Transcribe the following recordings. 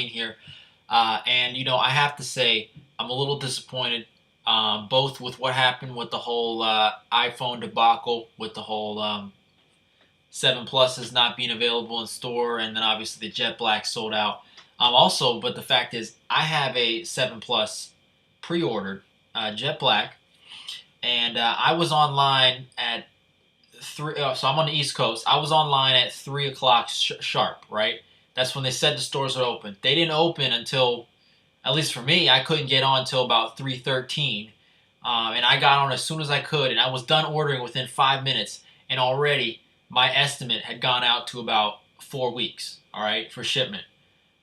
here, and I have to say I'm a little disappointed, both with what happened with the whole iPhone debacle, with the whole 7 Pluses not being available in store, and then obviously the Jet Black sold out. Also, but the fact is, I have a 7 Plus pre-ordered Jet Black, and I was online at three. So I'm on the East Coast. I was online at 3 o'clock sharp. Right, that's when they said the stores would open. They didn't open until, at least for me, I couldn't get on until about 3:13, and I got on as soon as I could, and I was done ordering within 5 minutes, and already my estimate had gone out to about 4 weeks. All right, for shipment.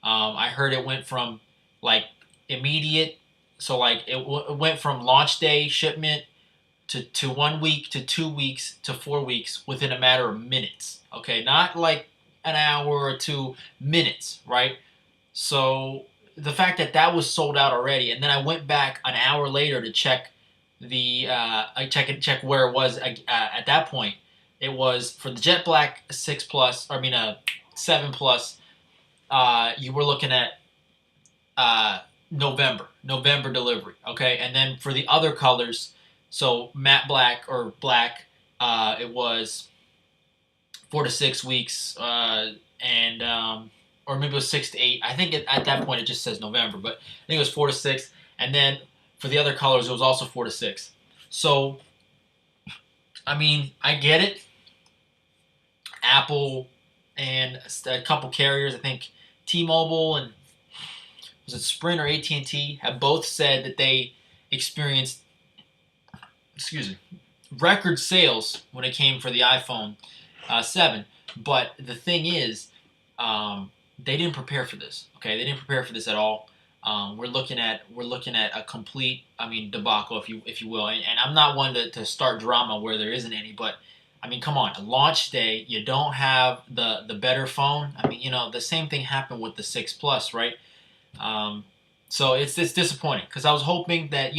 I heard it went from like immediate, so like it went from launch day shipment to 1 week to 2 weeks to 4 weeks within a matter of minutes. Okay, not like an hour or 2 minutes, right? So the fact that that was sold out already, and then I went back an hour later to check I check where it was at that point. It was for the Jet Black 6 Plus, I mean 7 Plus. You were looking at November delivery. Okay, and then for the other colors, so matte black or black, it was 4 to 6 weeks, and or maybe it was 6 to 8. I think at that point it just says November, but I think it was 4 to 6. And then for the other colors, it was also 4 to 6. So, I mean, I get it. Apple and a couple carriers, I think T-Mobile and was it Sprint or AT&T, have both said that they experienced, excuse me, record sales when it came for the iPhone 7. But the thing is, they didn't prepare for this. Okay, they didn't prepare for this at all. We're looking at a complete, I mean, debacle, if you will. And I'm not one to start drama where there isn't any, but I mean, come on, launch day, you don't have the better phone. I mean, the same thing happened with the 6 Plus, right? So it's disappointing because I was hoping that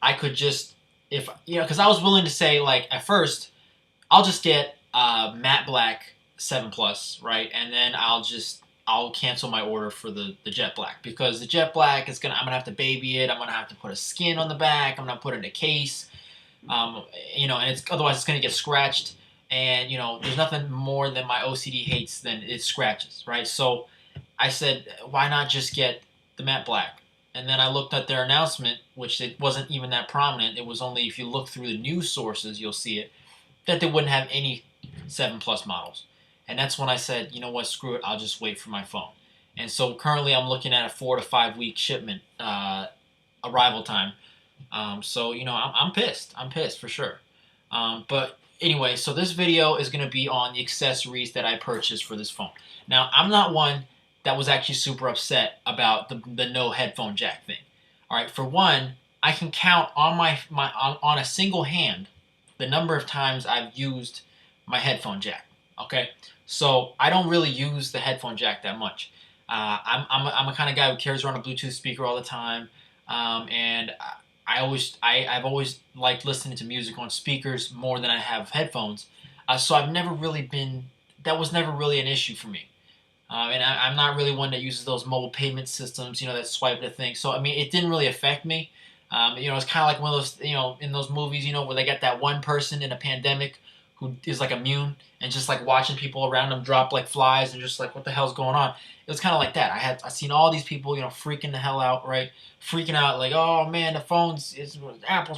I could just, if because I was willing to say, like, at first I'll just get matte black 7 Plus, right, and then I'll cancel my order for the Jet Black, because the Jet Black I'm gonna have to baby it. I'm gonna have to put a skin on the back. I'm gonna put it in a case, and otherwise it's gonna get scratched. And there's nothing more than my OCD hates than it scratches, right? So I said, why not just get the matte black? And then I looked at their announcement, which it wasn't even that prominent. It was only, if you look through the news sources, you'll see it, that they wouldn't have any 7 Plus models. And that's when I said, you know what, screw it, I'll just wait for my phone. And so currently I'm looking at a 4 to 5 week shipment arrival time. So, I'm pissed. I'm pissed for sure. But anyway, so this video is going to be on the accessories that I purchased for this phone. Now, I'm not one that was actually super upset about the no headphone jack thing. All right, for one, I can count on on a single hand the number of times I've used my headphone jack. Okay, so I don't really use the headphone jack that much. I'm a kind of guy who carries around a Bluetooth speaker all the time, and I've always liked listening to music on speakers more than I have headphones. So I've never really been, that was never really an issue for me. And I'm not really one that uses those mobile payment systems, that swipe the thing. So, I mean, it didn't really affect me. It's kind of like one of those, in those movies, where they get that one person in a pandemic who is like immune, and just like watching people around them drop like flies and just like, what the hell's going on? It was kind of like that. I seen all these people, freaking the hell out, right? Freaking out like, oh man, Apple's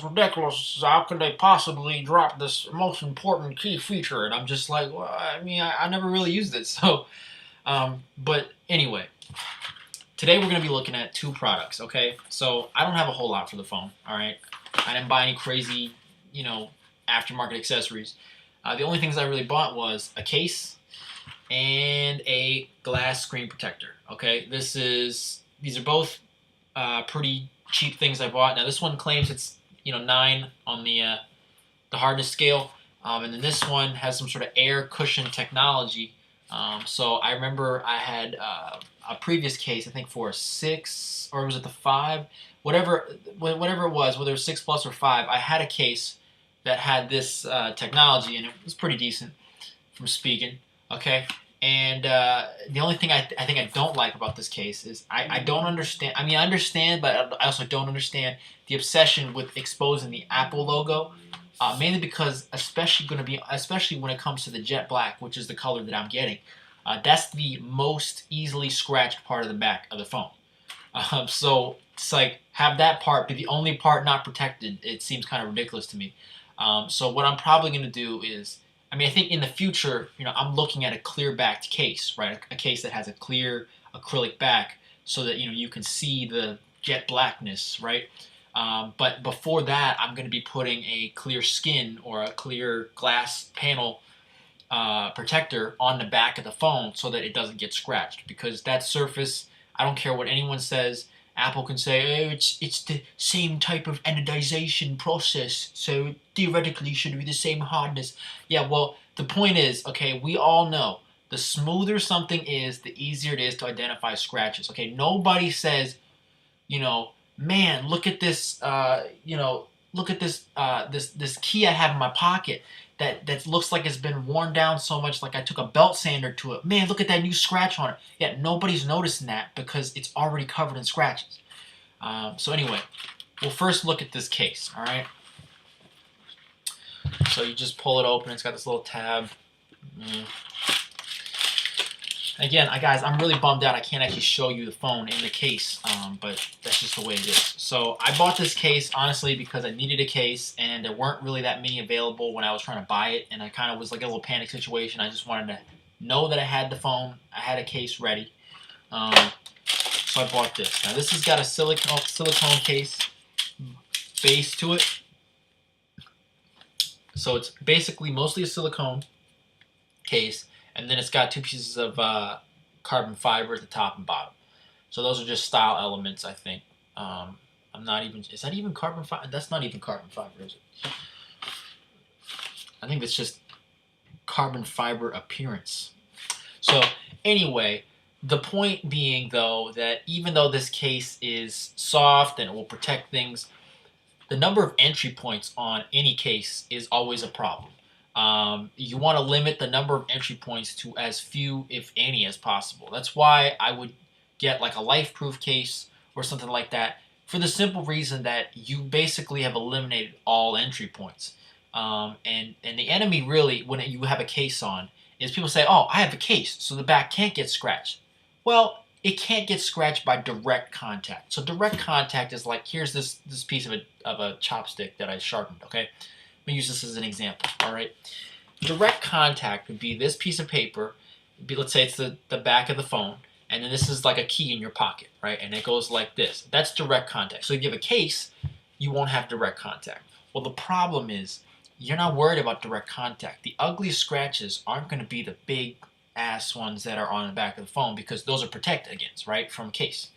ridiculous. How could they possibly drop this most important key feature? And I'm just like, well, I mean, I never really used it, so. But anyway, today we're going to be looking at 2 products, okay? So I don't have a whole lot for the phone, all right? I didn't buy any crazy, aftermarket accessories. The only things I really bought was a case and a glass screen protector, okay? These are both pretty cheap things I bought. Now this one claims it's, 9 on the hardness scale, and then this one has some sort of air cushion technology. So I remember I had a previous case, I think for a 6, or was it the 5? Whatever it was, whether it was 6 Plus or 5, I had a case that had this technology, and it was pretty decent from speaking. Okay, And the only thing I think I don't like about this case is I don't understand. I mean, I understand, but I also don't understand the obsession with exposing the Apple logo. Mainly because, especially when it comes to the jet black, which is the color that I'm getting, that's the most easily scratched part of the back of the phone. So it's like have that part be the only part not protected. It seems kind of ridiculous to me. So what I'm probably going to do is, I mean, I think in the future, I'm looking at a clear backed case, right? A case that has a clear acrylic back, so that you can see the jet blackness, right? But before that, I'm going to be putting a clear skin or a clear glass panel protector on the back of the phone so that it doesn't get scratched. Because that surface, I don't care what anyone says. Apple can say, oh, it's the same type of anodization process, so theoretically it should be the same hardness. Yeah, well, the point is, okay, we all know the smoother something is, the easier it is to identify scratches. Okay, nobody says, man, look at this, look at this key I have in my pocket that looks like it's been worn down so much, like I took a belt sander to it. Man, look at that new scratch on it. Yeah, nobody's noticing that because it's already covered in scratches. So anyway, we'll first look at this case. All right. So you just pull it open. It's got this little tab. Again, guys, I'm really bummed out I can't actually show you the phone in the case, but that's just the way it is. So I bought this case, honestly, because I needed a case, and there weren't really that many available when I was trying to buy it, and I kind of was like a little panic situation. I just wanted to know that I had the phone, I had a case ready, so I bought this. Now this has got a silicone case base to it, so it's basically mostly a silicone case, and then it's got two pieces of carbon fiber at the top and bottom. So those are just style elements, I think. I'm not even. Is that even carbon fiber? That's not even carbon fiber, is it? I think it's just carbon fiber appearance. So anyway, the point being, though, that even though this case is soft and it will protect things, the number of entry points on any case is always a problem. You want to limit the number of entry points to as few, if any, as possible. That's why I would get like a life-proof case or something like that, for the simple reason that you basically have eliminated all entry points. And the enemy really, when you have a case on, is people say, "Oh, I have a case, so the back can't get scratched." Well, it can't get scratched by direct contact. So direct contact is like, here's this piece of a chopstick that I sharpened. Okay. Let me use this as an example, all right? Direct contact would be this piece of paper. Let's say it's the back of the phone, and then this is like a key in your pocket, right? And it goes like this. That's direct contact. So if you have a case, you won't have direct contact. Well, the problem is you're not worried about direct contact. The ugliest scratches aren't going to be the big ass ones that are on the back of the phone, because those are protected against, right, from case.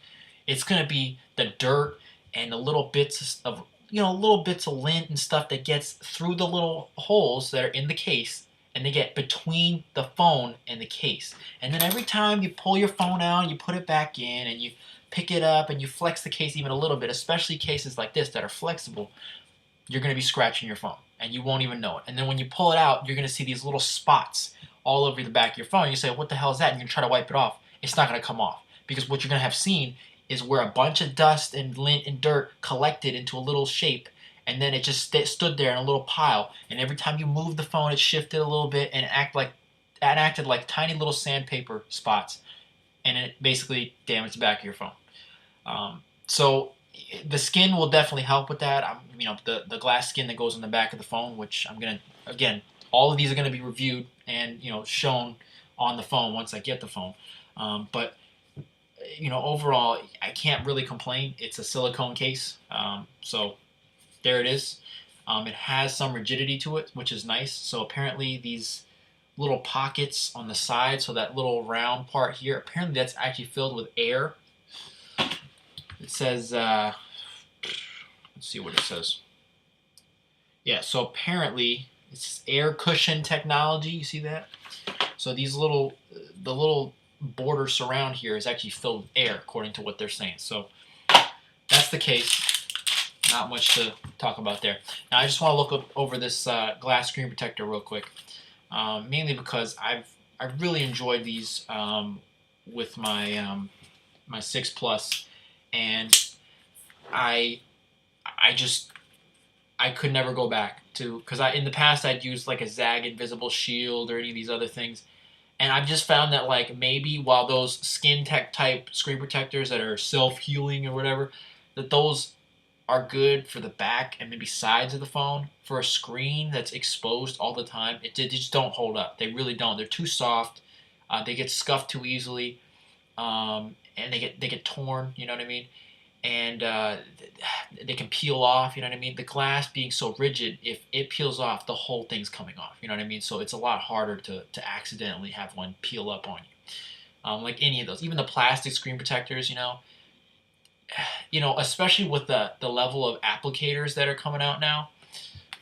It's going to be the dirt and the little bits of little bits of lint and stuff that gets through the little holes that are in the case, and they get between the phone and the case. And then every time you pull your phone out, you put it back in, and you pick it up and you flex the case even a little bit, especially cases like this that are flexible, you're going to be scratching your phone and you won't even know it. And then when you pull it out, you're going to see these little spots all over the back of your phone. You say, "What the hell is that?" And you try to wipe it off. It's not going to come off, because what you're going to have seen is where a bunch of dust and lint and dirt collected into a little shape, and then it just stood there in a little pile. And every time you moved the phone, it shifted a little bit and acted like tiny little sandpaper spots, and it basically damaged the back of your phone. So the skin will definitely help with that. The glass skin that goes on the back of the phone, which I'm gonna, again, all of these are gonna be reviewed and shown on the phone once I get the phone. But overall, I can't really complain. It's a silicone case, so there it is. It has some rigidity to it, which is nice. So apparently these little pockets on the side, so that little round part here, apparently that's actually filled with air. It says, let's see what it says. Yeah, so apparently it's air cushion technology. You see that? So the little border surround here is actually filled with air, according to what they're saying. So that's the case. Not much to talk about there. Now I just want to look over this glass screen protector real quick, mainly because I I really enjoyed these with my 6 Plus, and I I just I could never go back to, because I in the past I'd used like a Zag Invisible Shield or any of these other things, and I've just found that like maybe while those skin tech type screen protectors that are self healing or whatever, that those are good for the back and maybe sides of the phone, for a screen that's exposed all the time, they just don't hold up. They really don't. They're too soft. They get scuffed too easily, and they get torn. You know what I mean? And they can peel off. You know what I mean? The glass being so rigid, if it peels off, the whole thing's coming off. You know what I mean? So it's a lot harder to accidentally have one peel up on you. Like any of those, even the plastic screen protectors. Especially with the level of applicators that are coming out now.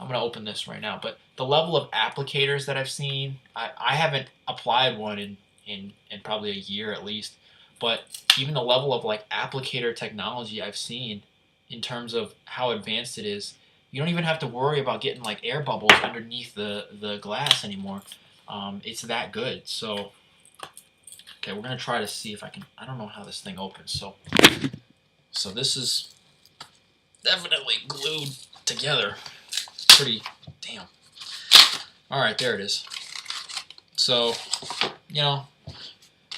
I'm going to open this right now, but the level of applicators that I've seen, I haven't applied one in probably a year at least, but even the level of like applicator technology I've seen in terms of how advanced it is, you don't even have to worry about getting like air bubbles underneath the glass anymore. It's that good. So, okay, we're going to try to see if I don't know how this thing opens. So this is definitely glued together. Pretty damn. All right, there it is. So, I'm not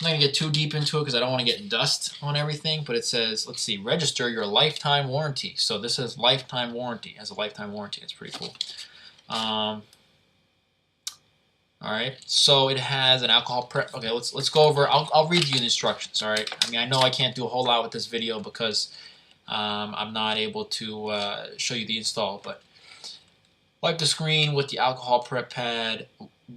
gonna get too deep into it because I don't want to get dust on everything. But it says, let's see, register your lifetime warranty. So this is lifetime warranty. It has a lifetime warranty. It's pretty cool. All right. So it has an alcohol prep. Okay, let's go over. I'll read you the instructions. All right. I mean, I know I can't do a whole lot with this video because I'm not able to show you the install, but wipe the screen with the alcohol prep pad.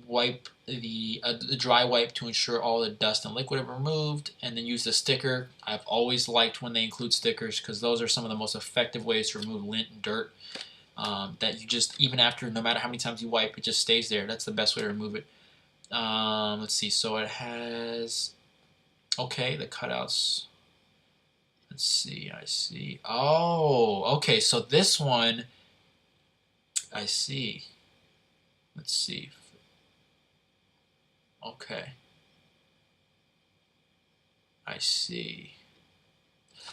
Wipe the dry wipe to ensure all the dust and liquid are removed, and then use the sticker. I've always liked when they include stickers because those are some of the most effective ways to remove lint and dirt. That you just, even after, no matter how many times you wipe, it just stays there. That's the best way to remove it. Let's see. So it has, okay, the cutouts. Let's see. I see. Oh, okay. So this one, I see. Let's see. Okay. I see.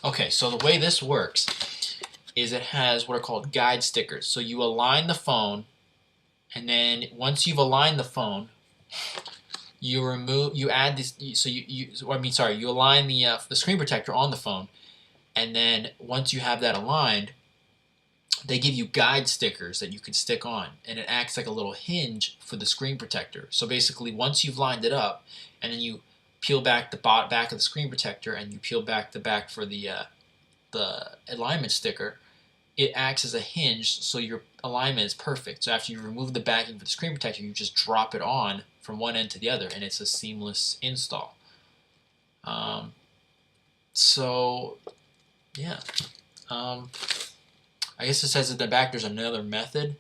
Okay, so the way this works is it has what are called guide stickers. So you align the phone, and then once you've aligned the phone, you add this. So you align the screen protector on the phone, and then once you have that aligned, they give you guide stickers that you can stick on, and it acts like a little hinge for the screen protector. So basically, once you've lined it up, and then you peel back the back of the screen protector, and you peel back the back for the alignment sticker, it acts as a hinge, so your alignment is perfect. So after you remove the backing for the screen protector, you just drop it on from one end to the other, and it's a seamless install. So yeah. I guess it says at the back there's another method.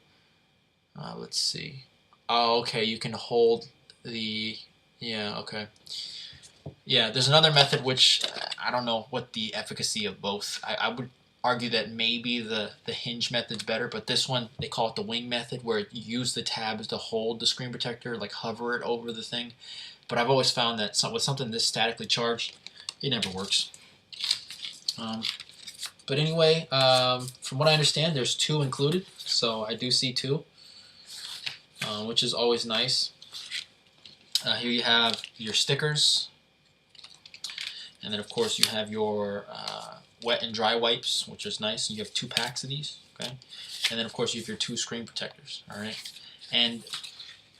Let's see. Oh, okay, you can hold the, yeah, okay. Yeah, there's another method which I don't know what the efficacy of both. I would argue that maybe the hinge method's better, but this one, they call it the wing method, where you use the tabs to hold the screen protector, like hover it over the thing. But I've always found that with something this statically charged, it never works. But anyway, from what I understand, there's 2 included, so I do see 2, which is always nice. Here you have your stickers, and then of course you have your wet and dry wipes, which is nice. You have 2 packs of these, okay? And then of course you have your 2 screen protectors, all right? And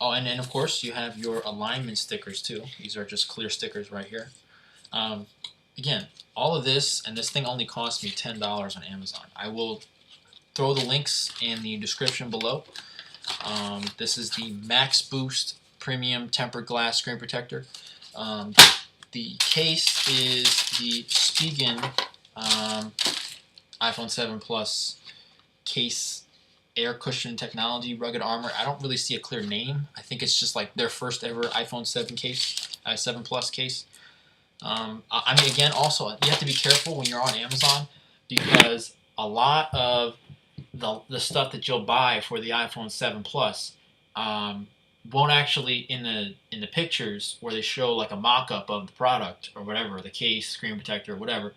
then of course you have your alignment stickers too. These are just clear stickers right here. Again, all of this, and this thing only cost me $10 on Amazon. I will throw the links in the description below. This is the Max Boost Premium Tempered Glass Screen Protector. The case is the Spigen iPhone 7 Plus case, air cushion technology, rugged armor. I don't really see a clear name. I think it's just like their first ever iPhone 7 case, 7 Plus case. I mean, again, also, you have to be careful when you're on Amazon, because a lot of the stuff that you'll buy for the iPhone 7 Plus, won't actually in the pictures where they show like a mock-up of the product or whatever, the case, screen protector, or whatever.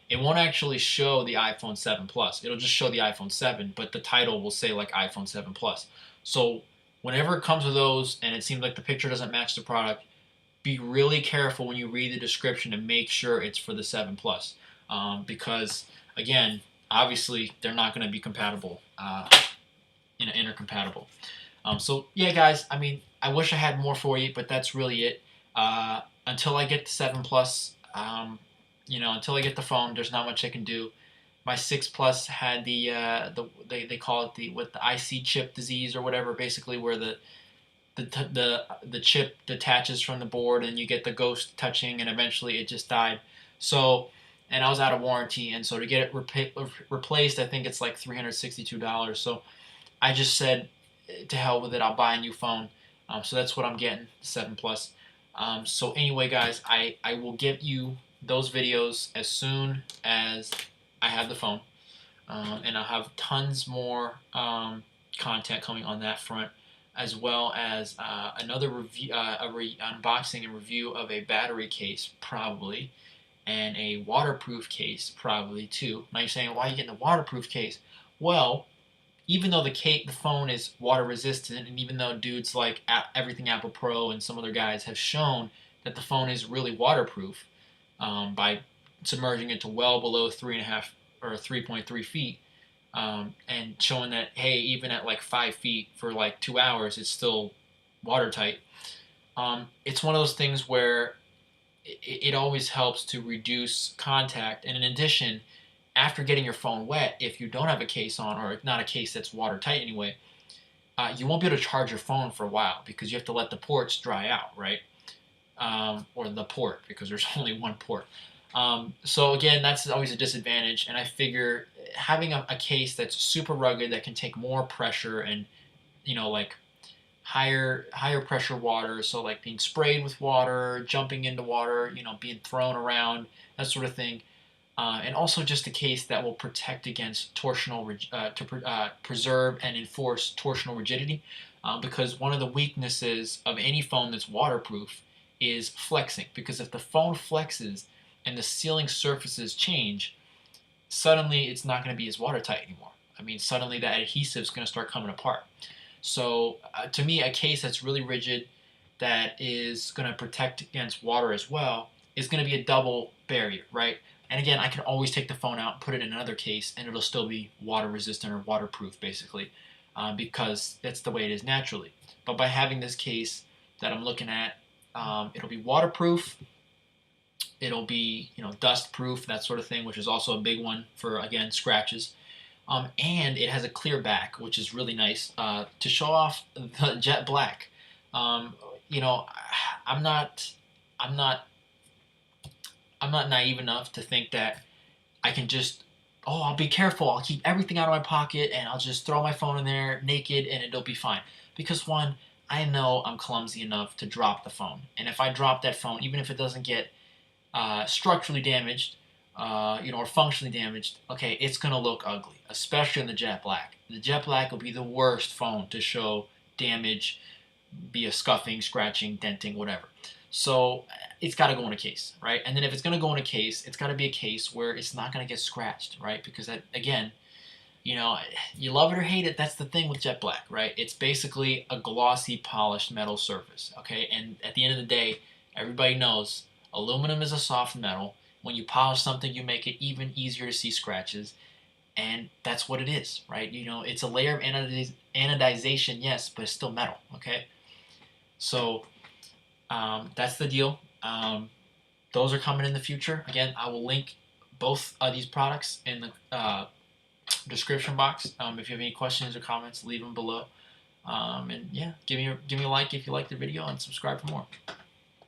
It won't actually show the iPhone 7 Plus. It'll just show the iPhone 7, but the title will say like iPhone 7 Plus. So whenever it comes to those and it seems like the picture doesn't match the product, be really careful when you read the description and make sure it's for the 7 Plus, because again, obviously they're not going to be compatible, intercompatible. So yeah, guys. I mean, I wish I had more for you, but that's really it. Until I get the 7 Plus, until I get the phone, there's not much I can do. My 6 Plus had they call it the IC chip disease or whatever, basically where the chip detaches from the board and you get the ghost touching, and eventually it just died. So, and I was out of warranty, and so to get it replaced, I think it's like $362. So I just said, to hell with it, I'll buy a new phone. So that's what I'm getting, 7 Plus. So anyway, guys, I will get you those videos as soon as I have the phone. And I'll have tons more content coming on that front, as well as another review, unboxing and review of a battery case, probably, and a waterproof case, probably too. Now you're saying, why are you getting a waterproof case? Well, even though the phone is water resistant, and even though dudes like Everything Apple Pro and some other guys have shown that the phone is really waterproof by submerging it to well below 3.5 or 3.3 feet, and showing that, hey, even at like 5 feet for like 2 hours, it's still watertight. It's one of those things where it always helps to reduce contact, and in addition, after getting your phone wet, if you don't have a case on, or not a case that's watertight anyway, you won't be able to charge your phone for a while because you have to let the ports dry out, right? Or the port, because there's only one port. So again, that's always a disadvantage, and I figure having a case that's super rugged that can take more pressure and, like higher pressure water, so like being sprayed with water, jumping into water, being thrown around, that sort of thing. And also just a case that will protect against preserve and enforce torsional rigidity, because one of the weaknesses of any phone that's waterproof is flexing. Because if the phone flexes and the sealing surfaces change, suddenly it's not going to be as watertight anymore. I mean, suddenly that adhesive is going to start coming apart. So to me, a case that's really rigid, that is going to protect against water as well, is going to be a double barrier, right? And again, I can always take the phone out and put it in another case, and it'll still be water resistant or waterproof, basically, because that's the way it is naturally. But by having this case that I'm looking at, it'll be waterproof. It'll be, dust proof, that sort of thing, which is also a big one for, again, scratches. And it has a clear back, which is really nice, to show off the jet black. Um, you know, I'm not, I'm not, I'm not naive enough to think that I can just, oh, I'll be careful. I'll keep everything out of my pocket and I'll just throw my phone in there naked and it'll be fine. Because one, I know I'm clumsy enough to drop the phone, and if I drop that phone, even if it doesn't get structurally damaged, or functionally damaged, okay, it's gonna look ugly, especially in the jet black. The jet black will be the worst phone to show damage, be a scuffing, scratching, denting, whatever. So it's got to go in a case, right? And then if it's going to go in a case, it's got to be a case where it's not going to get scratched, right? Because that, again, you love it or hate it. That's the thing with jet black, right? It's basically a glossy, polished metal surface, okay? And at the end of the day, everybody knows aluminum is a soft metal. When you polish something, you make it even easier to see scratches, and that's what it is, right? It's a layer of anodization, yes, but it's still metal, okay? So that's the deal. Those are coming in the future. Again, I will link both of these products in the description box. If you have any questions or comments, leave them below. And yeah, give me a like if you like the video and subscribe for more.